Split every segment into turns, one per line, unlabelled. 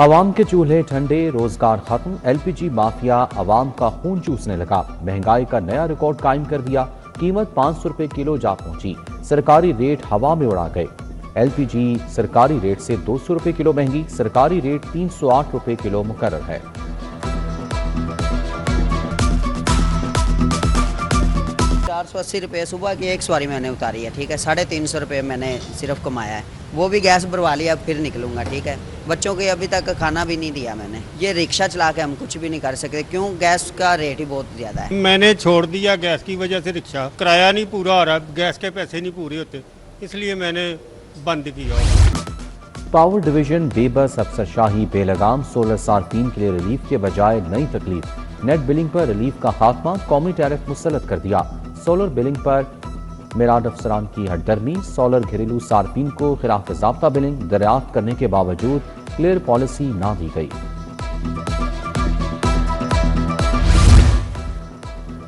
عوام کے چولہے ٹھنڈے، روزگار ختم، LPG مافیا عوام کا خون چوسنے لگا، مہنگائی کا نیا ریکارڈ قائم کر دیا، قیمت 500 روپے کلو جا پہنچی، سرکاری ریٹ ہوا میں اڑا گئے۔ LPG سرکاری ریٹ سے 200 روپے کلو مہنگی، سرکاری ریٹ 308 روپے کلو مقرر ہے۔
480 روپے صبح کی ایک سواری میں نے اتاری ہے، ٹھیک ہے، 350 روپے میں نے صرف کمایا ہے، وہ بھی گیس بھروا لیا، پھر نکلوں گا، ٹھیک ہے۔ بچوں کے ابھی تک کھانا بھی نہیں دیا میں نے، یہ رکشہ چلا کے ہم کچھ بھی نہیں کر سکتے، کیوں؟ گیس کا ریٹ ہی بہت زیادہ ہے۔
میں نے چھوڑ دیا گیس کی وجہ سے رکشہ، کرایہ نہیں پورا ہو رہا، گیس کے پیسے نہیں پورے ہوتے، اس لیے میں نے بند کیا۔
پاور ڈویژن بے بس افسر شاہی بے لگام، سولر صارفین کے لیے ریلیف کے بجائے نئی تکلیف، نیٹ بلنگ پر ریلیف کا خاتمہ، قومی ٹیرف مسلط کر دیا، سولر بلنگ پر میراد افسران کی ہٹ درمی، سولر گھریلو صارفین کو خلاف ضابطہ بلنگ دریافت کرنے کے باوجود کلیئر پالیسی نہ دی گئی۔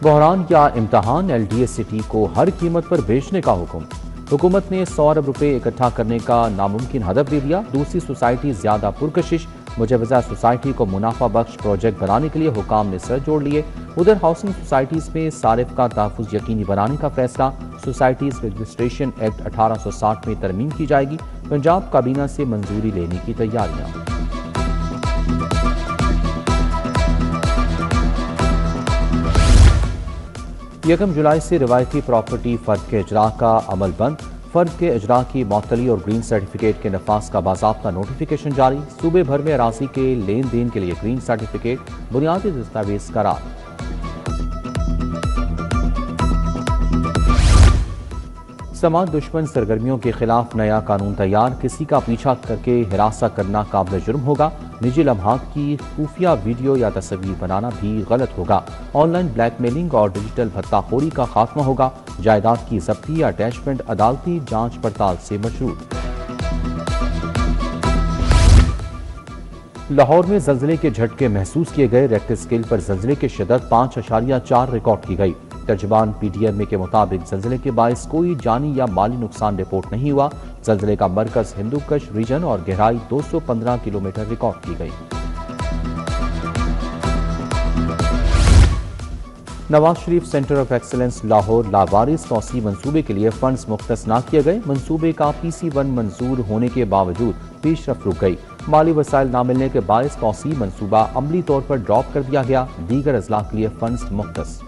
بحران یا امتحان، LDA سٹی کو ہر قیمت پر بیچنے کا حکم، حکومت نے 100 ارب روپے اکٹھا کرنے کا ناممکن ہدف دے دیا، دوسری سوسائٹی زیادہ پرکشش، مجوزہ سوسائٹی کو منافع بخش پروجیکٹ بنانے کے لیے حکام نے سر جوڑ لیے۔ ادھر ہاؤسنگ سوسائٹیز میں صارف کا تحفظ یقینی بنانے کا فیصلہ، سوسائٹیز رجسٹریشن ایکٹ 1860 میں ترمیم کی جائے گی، پنجاب کابینہ سے منظوری لینے کی تیاریاں۔ 1 جولائی سے روایتی پراپرٹی فرد کے اجراء کا عمل بند، فرد کے اجراء کی معطلی اور گرین سرٹیفکیٹ کے نفاذ کا باضابطہ نوٹیفیکیشن جاری، صوبے بھر میں اراضی کے لین دین کے لیے گرین سرٹیفکیٹ بنیادی دستاویز قرار۔ سماج دشمن سرگرمیوں کے خلاف نیا قانون تیار، کسی کا پیچھا کر کے ہراساں کرنا قابل جرم ہوگا، نجی لمحات کی خفیہ ویڈیو یا تصویر بنانا بھی غلط ہوگا، آن لائن بلیک میلنگ اور ڈیجیٹل بھتہ خوری کا خاتمہ ہوگا، جائیداد کی ضبطی یا اٹیچمنٹ عدالتی جانچ پڑتال سے مشروع۔ لاہور میں زلزلے کے جھٹکے محسوس کیے گئے، ریکٹر اسکیل پر زلزلے کی شدت 5.4 ریکارڈ کی گئی، ترجمان PDM کے مطابق زلزلے کے باعث کوئی جانی یا مالی نقصان رپورٹ نہیں ہوا، زلزلے کا مرکز ہندو کش ریجن اور گہرائی 215 کلومیٹر ریکارڈ کی گئی۔ Nawaz Sharif centre of excellence Lahore لاوارث توسیع منصوبے کے لیے فنڈز مختص نہ کیے گئے، منصوبے کا PC1 منظور ہونے کے باوجود پیش رفت رک گئی، مالی وسائل نہ ملنے کے باعث توسیع منصوبہ عملی طور پر ڈراپ کر دیا گیا، دیگر اضلاع کے لیے فنڈز مختص۔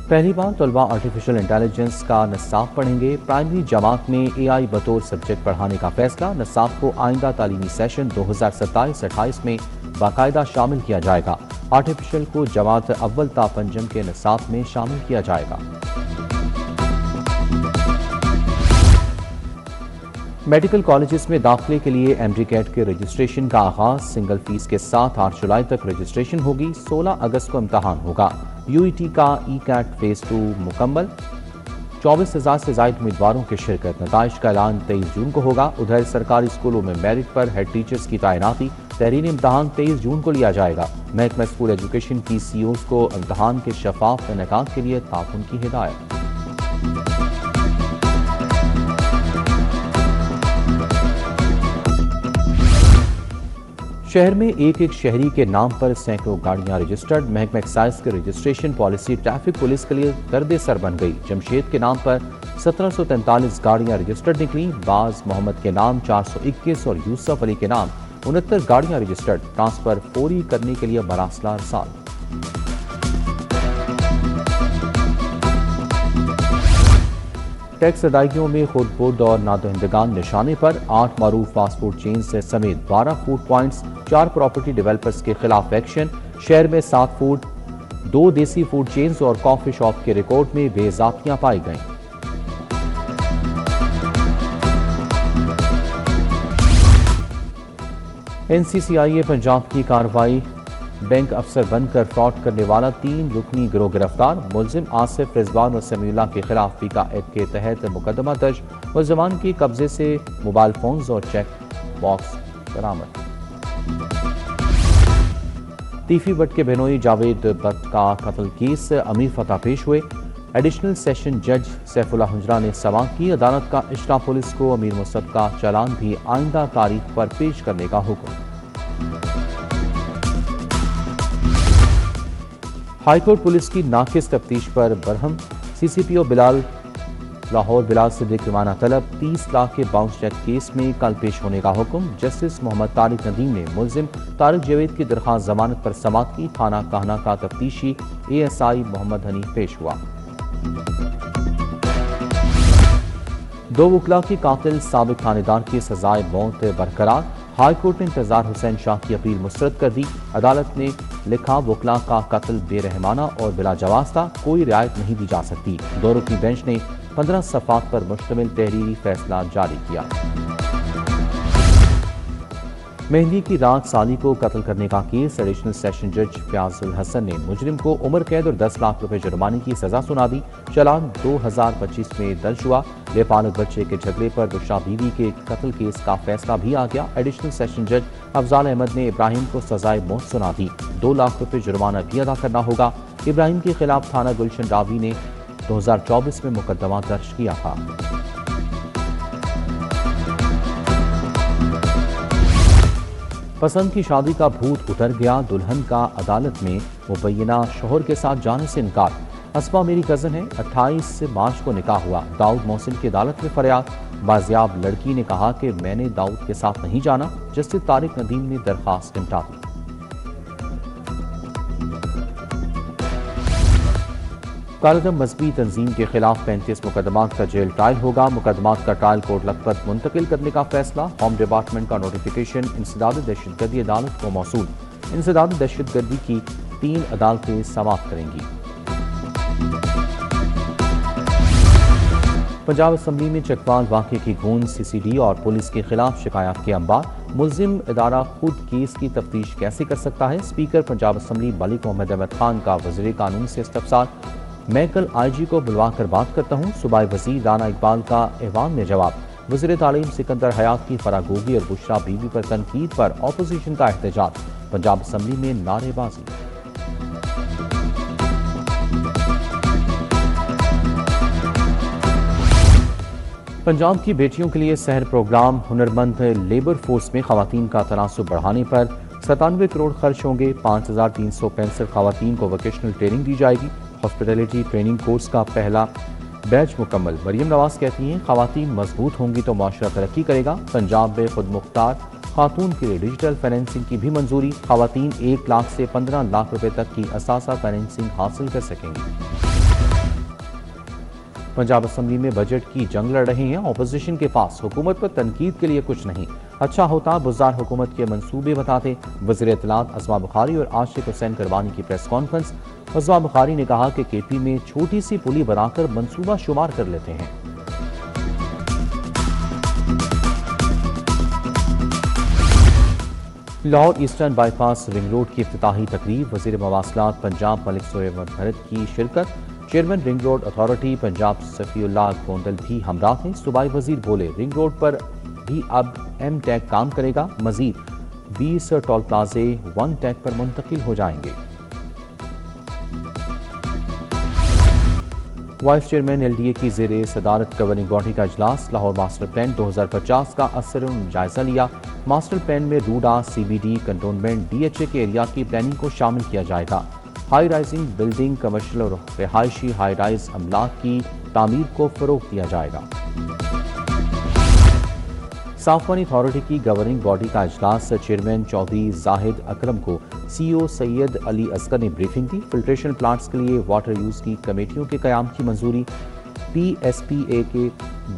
پہلی بار طلباء آرٹیفیشل انٹیلیجنس کا نصاب پڑھیں گے، پرائمری جماعت میں AI بطور سبجیکٹ پڑھانے کا فیصلہ، نصاب کو آئندہ تعلیمی سیشن 2027-28 میں باقاعدہ شامل کیا جائے گا، آرٹیفیشل کو جماعت اول تا پنجم کے نصاب میں شامل کیا جائے گا۔ میڈیکل کالجز میں داخلے کے لیے MD-CAT کے رجسٹریشن کا آغاز، سنگل فیس کے ساتھ 8 جولائی تک رجسٹریشن ہوگی، 16 اگست کو امتحان ہوگا، UET کا E-CAT فیز 2 مکمل، 24,000 سے زائد امیدواروں کی شرکت، نتائج کا اعلان 23 جون کو ہوگا۔ ادھر سرکاری اسکولوں میں میرٹ پر ہیڈ ٹیچرز کی تعیناتی، تحریری امتحان 23 جون کو لیا جائے گا، محکمہ اسکول ایجوکیشن کی CEOs کو امتحان کے شفاف انعقاد کے لیے تعاون کی ہدایت۔ شہر میں ایک شہری کے نام پر سینکڑوں گاڑیاں رجسٹرڈ، محکمہ ایکسائز کی رجسٹریشن پالیسی ٹریفک پولیس کے لیے درد سر بن گئی، جمشید کے نام پر 1743 گاڑیاں رجسٹرڈ نکلیں، باز محمد کے نام 421 اور یوسف علی کے نام 69 گاڑیاں رجسٹرڈ، ٹرانسفر فوری کرنے کے لیے مراسلہ ارسال۔ ٹیکس ادائیگیوں میں خود برد اور نادہندگان نشانے پر، 8 معروف فاسٹ فوڈ چینز سمیت 12 فوڈ پوائنٹس، 4 پراپرٹی ڈیولپرز کے خلاف ایکشن، شہر میں 7 فوڈ، 2 دیسی فوڈ چینز اور کافی شاپ کے ریکارڈ میں بے ضابطیاں پائی گئیں۔ NCCIA پنجاب کی کارروائی، بینک افسر بن کر فراڈ کرنے والا 3 رکنی گروہ گرفتار، ملزم آصف، رضوان اور سمیع اللہ کے خلاف پیکا ایکٹ کے تحت مقدمہ درج، ملزمان کے قبضے سے موبائل فونز اور چیک باکس برآمد۔ تیفی بٹ کے بہنوئی جاوید بٹ کا قتل کیس، امیر فتح پیش ہوئے، ایڈیشنل سیشن جج سیف اللہ ہنجرا نے سماعت کی. عدالت کا اشرا پولیس کو امیر مصعب کا چالان بھی آئندہ تاریخ پر پیش کرنے کا حکم. ہائی کورٹ پولیس کی ناقص تفتیش پر برہم. سی سی پی او بلال لاہور بلال صدیق ریمانہ طلب. 30 لاکھ کے باؤنس چیک کیس میں کل پیش ہونے کا حکم. جسٹس محمد طارق ندیم نے ملزم طارق جاوید کی درخواست ضمانت پر سماعت کی. تھانہ کاہنہ کا تفتیشی اے ایس آئی محمد حنیف پیش ہوا. 2 وکلاء کی قاتل سابق تھانے دار کی سزائے موت برقرار. ہائی کورٹ نے انتظار حسین شاہ کی اپیل مسترد کر دی. عدالت نے لکھا وکلاء کا قتل بے رحمانہ اور بلا جواز تھا, کوئی رعایت نہیں دی جا سکتی. 2 رکنی بینچ نے 15 صفحات پر مشتمل تحریری فیصلہ جاری کیا. مہندی کی رات سالی کو قتل کرنے کا کیس. ایڈیشنل سیشن جج فیاض الحسن نے مجرم کو عمر قید اور 10 لاکھ روپے جرمانے کی سزا سنا دی. چلان 2025 میں درج ہوا. بے پالک بچے کے جھگڑے پر دشا بیوی کے قتل کیس کا فیصلہ بھی آ گیا. ایڈیشنل سیشن جج افضال احمد نے ابراہیم کو سزائے موت سنا دی. 2 لاکھ روپے جرمانہ بھی ادا کرنا ہوگا. ابراہیم کے خلاف تھانہ گلشن راوی نے 2024 میں مقدمہ درج کیا تھا. پسند کی شادی کا بھوت اتر گیا. دلہن کا عدالت میں مبینہ شوہر کے ساتھ جانے سے انکار. اسما میری کزن ہے, 28 مارچ کو نکاح ہوا. داؤد محسن کی عدالت میں فریاد. بازیاب لڑکی نے کہا کہ میں نے داؤد کے ساتھ نہیں جانا. جسٹس طارق ندیم نے درخواست نمٹا دی. کالعدم مذہبی تنظیم کے خلاف 35 مقدمات کا جیل ٹرائل ہوگا. مقدمات کا ٹرائل کورٹ لکھپت منتقل کرنے کا فیصلہ. ہوم ڈپارٹمنٹ کا نوٹیفیکیشن انسداد دہشت گردی عدالت کو موصول. انسداد دہشت گردی کی 3 عدالتیں سماعت کریں گی. پنجاب اسمبلی میں چکوال واقعے کی گونج. سی سی ڈی اور پولیس کے خلاف شکایات کے انبار. ملزم ادارہ خود کیس کی تفتیش کیسے کر سکتا ہے؟ اسپیکر پنجاب اسمبلی ملک محمد احمد خان کا وزیر قانون سے استفسار. میں کل آئی جی کو بلوا کر بات کرتا ہوں. صوبائی وزیر رانا اقبال کا ایوان میں جواب. وزیر تعلیم سکندر حیات کی فراگوگی اور بشرا بیوی پر تنقید پر اپوزیشن کا احتجاج. پنجاب اسمبلی میں نعرے بازی. پنجاب کی بیٹیوں کے لیے سحر پروگرام. ہنرمند لیبر فورس میں خواتین کا تناسب بڑھانے پر 97 کروڑ خرچ ہوں گے. 5365 خواتین کو ووکیشنل ٹریننگ دی جائے گی. ہاسپٹیلٹی ٹریننگ کورس کا پہلا بیچ مکمل. مریم نواز کہتی ہیں خواتین مضبوط ہوں گی تو معاشرہ ترقی کرے گا. پنجاب میں خود مختار خاتون کے لیے ڈیجیٹل فائنینسنگ کی بھی منظوری. خواتین 1 لاکھ سے 15 لاکھ روپے تک کی اثاثہ فائنینسنگ حاصل کر سکیں گی. پنجاب اسمبلی میں بجٹ کی جنگ لڑ رہے ہیں اپوزیشن کے پاس. حکومت پر تنقید کے لیے کچھ نہیں. اچھا ہوتا بزدار حکومت کے منصوبے بتاتے. وزیر اطلاعات اسما بخاری اور عاشق حسین کروانی کی پریس کانفرنس. اسما بخاری نے کہا کہ کے پی میں چھوٹی سی پلی بنا کر منصوبہ شمار کر لیتے ہیں. Lahore eastern by pass ring road کی افتتاحی تقریب. وزیر مواصلات پنجاب ملک سریور بھرت کی شرکت. Chairman ring road authority Punjab Safi Ullah Gondal بھی ہمراہ ہیں. صوبائی وزیر بولے رنگ روڈ پر بھی اب ایم ٹیک کام کرے گا. مزید 20 ٹول پلازے 1 ٹیک پر منتقل ہو جائیں گے. Vice chairman L D A کی زیر صدارت گورننگ باڈی کا اجلاس. لاہور ماسٹر پلان 2050 کا اثر جائزہ لیا. ماسٹر پلان میں RUDA C B D cantonment D H A کے ایریا کی پلاننگ کو شامل کیا جائے گا. ہائی رائزنگ بلڈنگ کمرشل اور رہائشی ہائی رائز املاک کی تعمیر کو فروغ دیا جائے گا. صاف پانی اتھارٹی کی گورننگ باڈی کا اجلاس. چیئرمین چودھری زاہد اکرم کو سی او سید علی اصغر نے بریفنگ دی. فلٹریشن پلانٹس کے لیے واٹر یوز کی کمیٹیوں کے قیام کی منظوری. پی ایس پی اے کے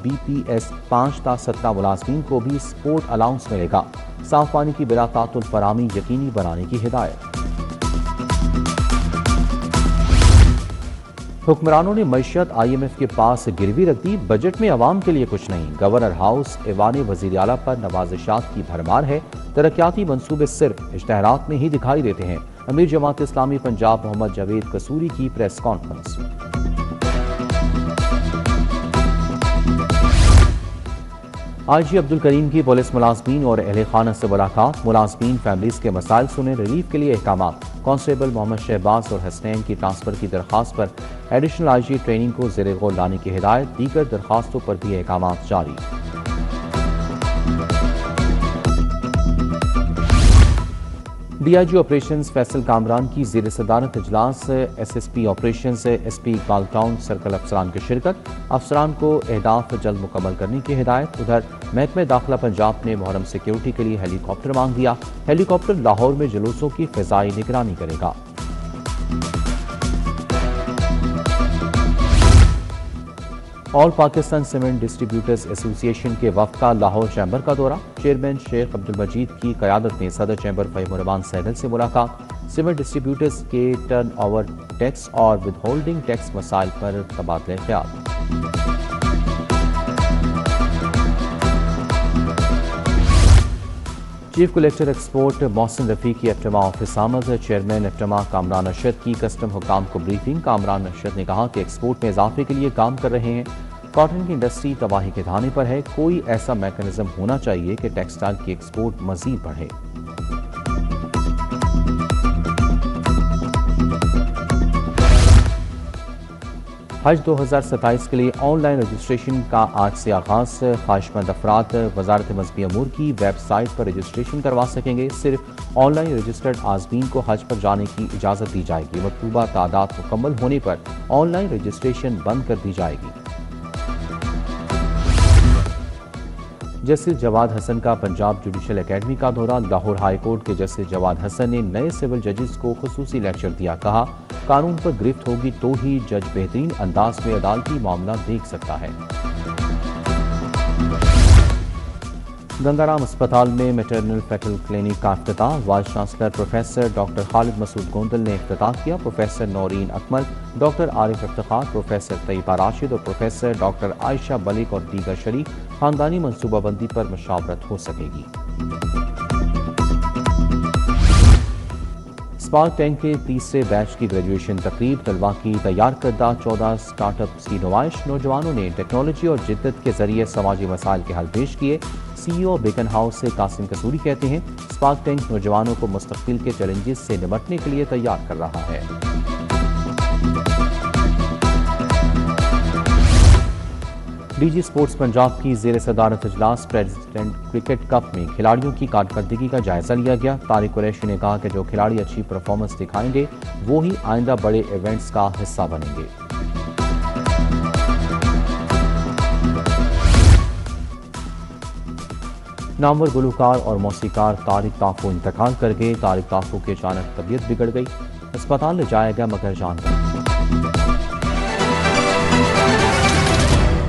بی پی ایس 5 تا 17 ملازمین کو بھی سپورٹ الاؤنس ملے گا. صاف پانی کی بلا تعطل فراہمی یقینی بنانے کی ہدایت. حکمرانوں نے معیشت آئی ایم ایف کے پاس گروی رکھ دی. بجٹ میں عوام کے لیے کچھ نہیں. گورنر ہاؤس ایوان وزیر اعلیٰ پر نوازشات کی بھرمار ہے. ترقیاتی منصوبے صرف اشتہارات میں ہی دکھائی دیتے ہیں. امیر جماعت اسلامی پنجاب محمد جاوید قصوری کی پریس کانفرنس. IG عبد الکریم کی پولیس ملازمین اور اہل خانہ سے ملاقات، ملازمین فیملیز کے مسائل سنے، ریلیف کے لیے احکامات۔ کانسٹیبل محمد شہباز اور حسنین کی ٹرانسفر کی درخواست پر ایڈیشنل IG ٹریننگ کو زیر غور لانے کی ہدایت، دیگر درخواستوں پر بھی احکامات جاری۔ DIG آپریشنز فیصل کامران کی زیر صدارت اجلاس، SSP operations SP Iqbal town circle افسران کی شرکت، افسران کو اہداف جلد مکمل کرنے کی ہدایت۔ ادھر محکمہ داخلہ پنجاب نے محرم سیکیورٹی کے لیے ہیلی کاپٹر مانگ دیا، ہیلی کاپٹر لاہور میں جلوسوں کی فضائی نگرانی کرے گا۔ آل پاکستان سیمنٹ ڈسٹریبیوٹرز ایسوسی ایشن کے وفد کا لاہور چیمبر کا دورہ، چیئرمین شیخ عبدالمجید کی قیادت میں صدر چیمبر فہیم الرحمان سہگل سے ملاقات، سیمنٹ ڈسٹریبیوٹرز کے ٹرن اوور ٹیکس اور ود ہولڈنگ ٹیکس مسائل پر تبادلہ خیال۔ چیف کلیکٹر ایکسپورٹ محسن رفیع کی ایفٹما آفس آمد، چیئرمین ایفٹما کامران ارشد کی کسٹم حکام کو بریفنگ۔ کامران ارشد نے کہا کہ ایکسپورٹ میں اضافے کے لیے کام کر رہے ہیں، کاٹن کی انڈسٹری تباہی کے دہانے پر ہے، کوئی ایسا میکانزم ہونا چاہیے کہ ٹیکسٹائل کی ایکسپورٹ مزید بڑھے۔ حج 2027 کے لیے آن لائن رجسٹریشن کا آج سے آغاز، خواہش مند افراد وزارت مذہبی امور کی ویب سائٹ پر رجسٹریشن کروا سکیں گے، صرف آن لائن رجسٹرڈ عازمین کو حج پر جانے کی اجازت دی جائے گی، مطلوبہ تعداد مکمل ہونے پر آن لائن رجسٹریشن بند کر دی جائے گی۔ جسٹس جواد حسن کا پنجاب جوڈیشل اکیڈمی کا دورہ، لاہور ہائی کورٹ کے جسٹس جواد حسن نے نئے سول ججز کو خصوصی لیکچر دیا، کہا قانون پر گرفت ہوگی تو ہی جج بہترین انداز میں عدالتی معاملہ دیکھ سکتا ہے۔ گنگارام اسپتال میں میٹرنل فیٹل کلینک کا افتتاح، وائس چانسلر پروفیسر ڈاکٹر خالد مسعود گوندل نے افتتاح کیا، پروفیسر نورین اکمل، ڈاکٹر عارف افتخار، پروفیسر طیبہ راشد اور پروفیسر ڈاکٹر عائشہ ملک اور دیگر شریک، خاندانی منصوبہ بندی پر مشاورت ہو سکے گی۔ اسپارک ٹینک کے تیسرے بیچ کی گریجویشن تقریب، طلباء کی تیار کردہ 14 سٹارٹ اپس کی نمائش، نوجوانوں نے ٹیکنالوجی اور جدت کے ذریعے سماجی مسائل کے حل پیش کیے۔ CEO بیکن ہاؤس سے قاسم قصوری کہتے ہیں اسپارک ٹینک نوجوانوں کو مستقبل کے چیلنجز سے نمٹنے کے لیے تیار کر رہا ہے۔ DG اسپورٹس پنجاب کی زیر صدارت اجلاس، پریزیڈنٹ کرکٹ کپ میں کھلاڑیوں کی کارکردگی کا جائزہ لیا گیا، طارق قریشی نے کہا کہ جو کھلاڑی اچھی پرفارمنس دکھائیں گے وہی آئندہ بڑے ایونٹس کا حصہ بنیں گے۔ نامور گلوکار اور موسیقار طارق طاقو انتقال کر گئے، طارق طاقو کی اچانک طبیعت بگڑ گئی، اسپتال لے جایا گیا مگر جان گئی۔